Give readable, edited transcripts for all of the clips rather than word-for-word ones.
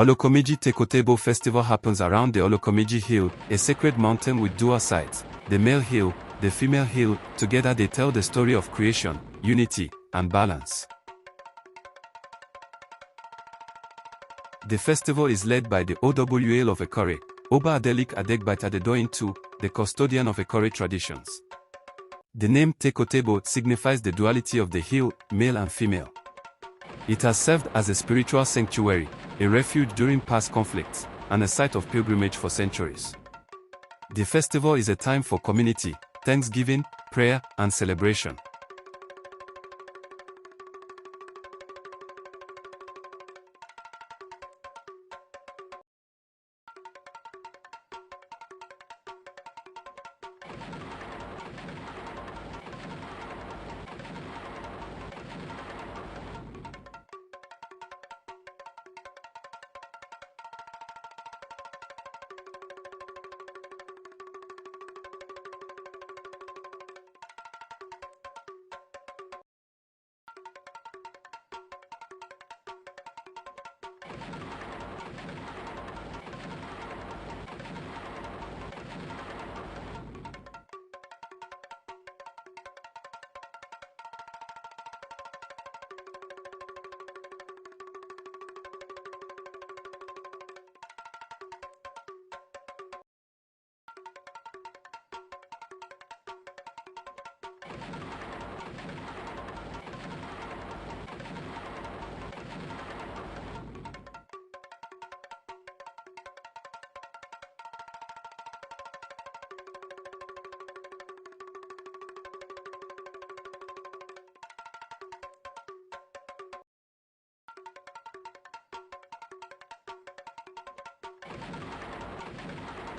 Okemeji Takotabo festival happens around the Okemeji hill, a sacred mountain with dual sides, the male hill, the female hill. Together they tell the story of creation, unity, and balance. The festival is led by the Owl of Ekore, Oba Adeyoriju Racheal, the custodian of Ekore traditions. The name Takotabo signifies the duality of the hill, male and female. It has served as a spiritual sanctuary, a refuge during past conflicts, and a site of pilgrimage for centuries. The festival is a time for community, thanksgiving, prayer, and celebration.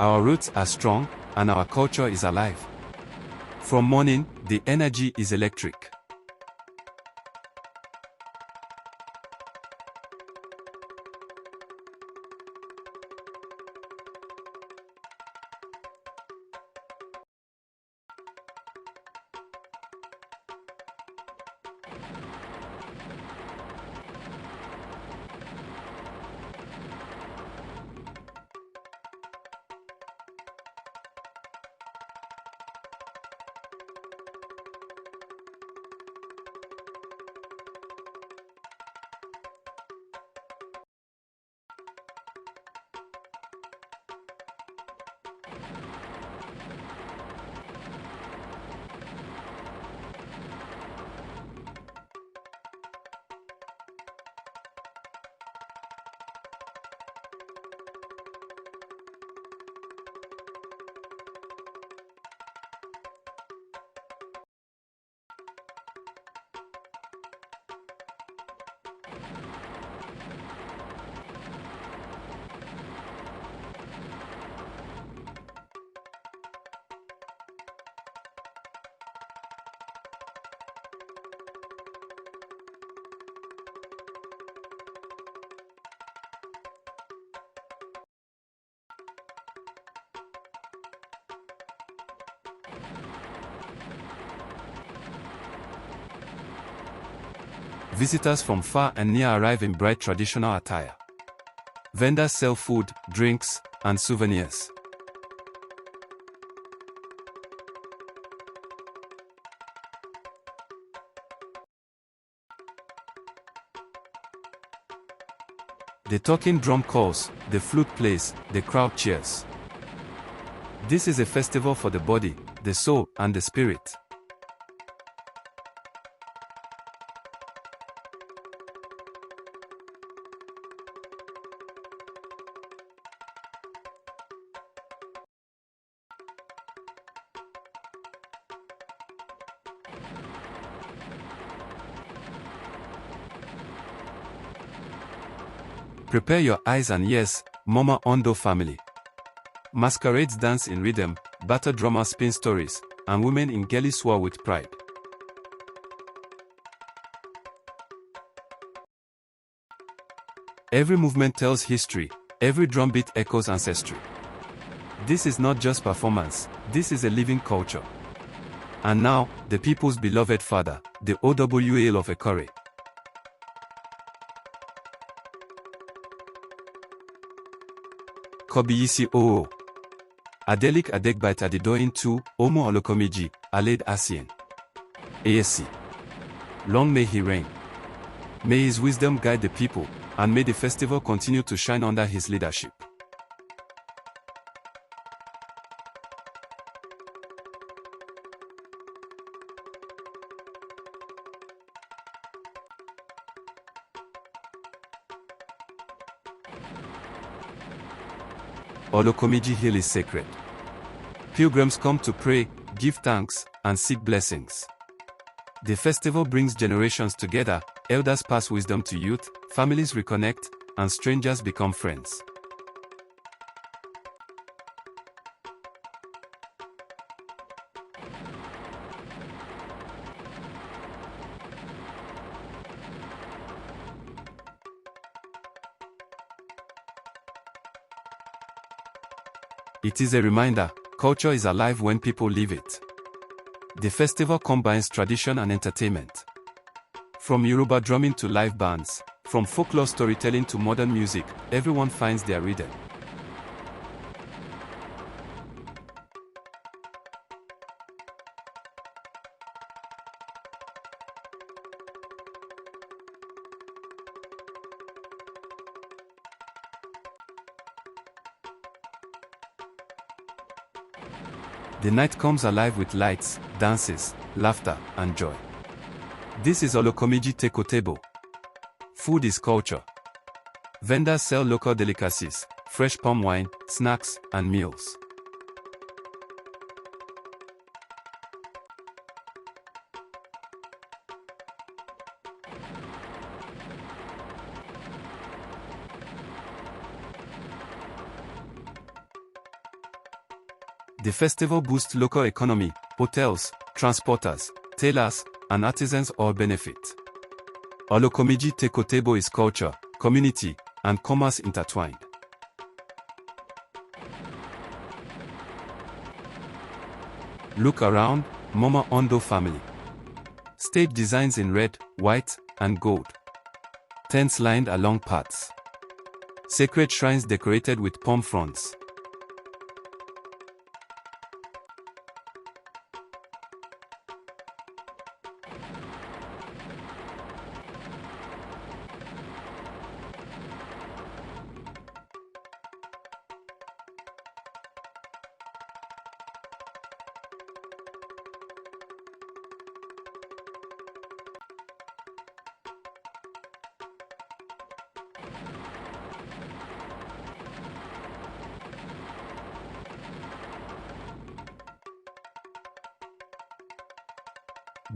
Our roots are strong, and our culture is alive. From morning, the energy is electric. Visitors from far and near arrive in bright traditional attire. Vendors sell food, drinks, and souvenirs. The talking drum calls, the flute plays, the crowd cheers. This is a festival for the body, the soul, and the spirit. Prepare your eyes and ears, Mama Ondo family. Masquerades dance in rhythm, battle drummers spin stories, and women in geli swore with pride. Every movement tells history, every drumbeat echoes ancestry. This is not just performance, this is a living culture. And now, the people's beloved father, the Owl of Ekore. Kobiyisi Oo. Adelik Adegbite Adeyoriju Omo Okemeji, Aled Asien. ASC. Long may he reign. May his wisdom guide the people, and may the festival continue to shine under his leadership. Okemeji Hill is sacred. Pilgrims come to pray, give thanks, and seek blessings. The festival brings generations together, elders pass wisdom to youth, families reconnect, and strangers become friends. It is a reminder, culture is alive when people live it. The festival combines tradition and entertainment. From Yoruba drumming to live bands, from folklore storytelling to modern music, everyone finds their rhythm. The night comes alive with lights, dances, laughter, and joy. This is Okemeji Takotabo. Food is culture. Vendors sell local delicacies, fresh palm wine, snacks, and meals. The festival boosts local economy, hotels, transporters, tailors, and artisans all benefit. Okemeji Takotabo is culture, community, and commerce intertwined. Look around, Mama Ondo family. Stage designs in red, white, and gold. Tents lined along paths. Sacred shrines decorated with palm fronds.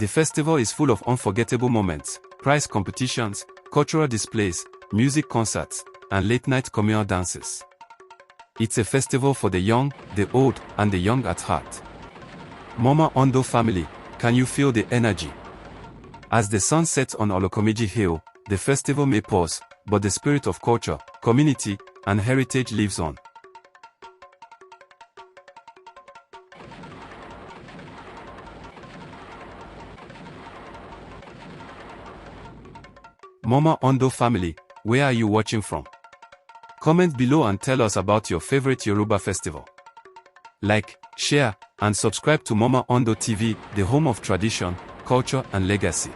The festival is full of unforgettable moments, prize competitions, cultural displays, music concerts, and late-night communal dances. It's a festival for the young, the old, and the young at heart. Mama Ondo family, can you feel the energy? As the sun sets on Okemeji Hill, the festival may pause, but the spirit of culture, community, and heritage lives on. Mama Ondo family, where are you watching from? Comment below and tell us about your favorite Yoruba festival. Like, share, and subscribe to Mama Ondo TV, the home of tradition, culture, and legacy.